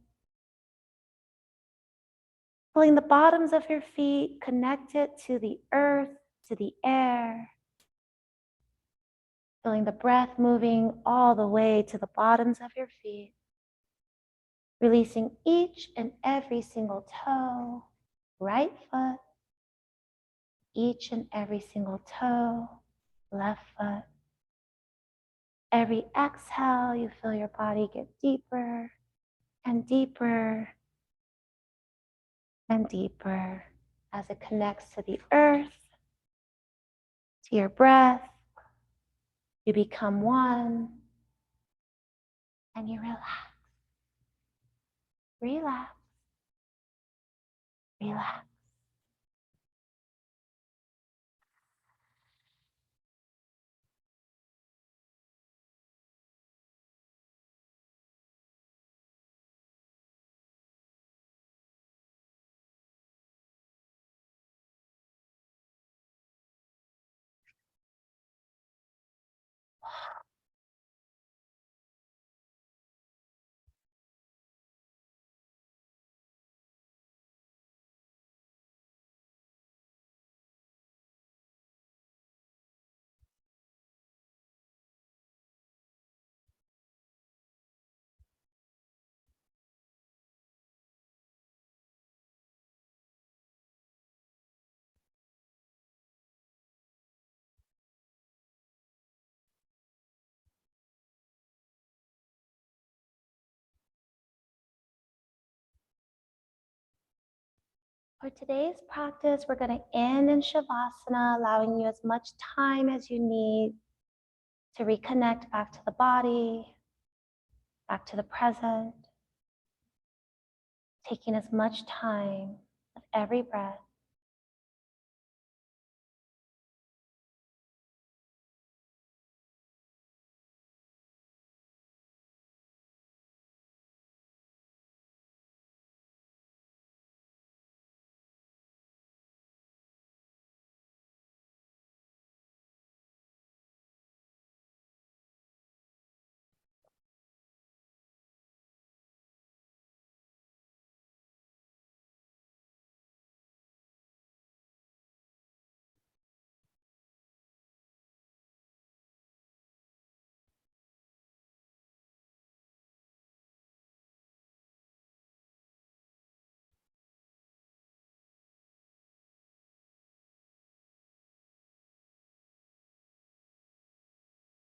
Feeling the bottoms of your feet connected to the earth, to the air. Feeling the breath moving all the way to the bottoms of your feet. Releasing each and every single toe, right foot, each and every single toe, left foot. Every exhale, you feel your body get deeper and deeper and deeper as it connects to the earth, to your breath. You become one and you relax. Relax. Relax. For today's practice, we're going to end in Shavasana, allowing you as much time as you need to reconnect back to the body, back to the present, taking as much time with every breath.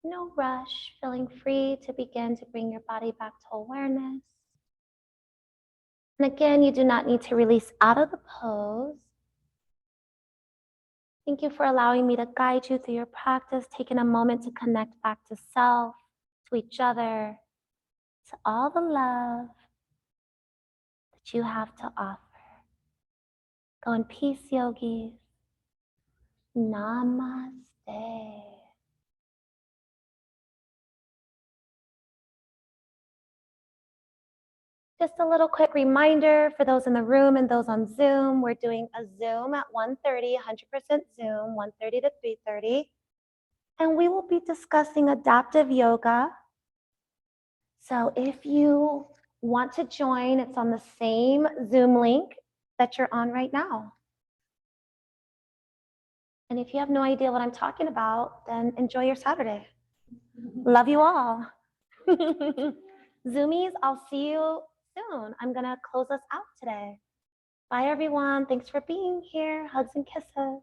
No rush, feeling free to begin to bring your body back to awareness. And again, you do not need to release out of the pose. Thank you for allowing me to guide you through your practice, taking a moment to connect back to self, to each other, to all the love that you have to offer. Go in peace, yogis. Namaste. Just a little quick reminder for those in the room and those on Zoom, we're doing a Zoom at 1:30, 100% Zoom, 1:30 to 3:30. And we will be discussing adaptive yoga. So if you want to join, it's on the same Zoom link that you're on right now. And if you have no idea what I'm talking about, then enjoy your Saturday. Love you all. Zoomies, I'll see you soon. I'm gonna close us out today. Bye, everyone. Thanks for being here. Hugs and kisses.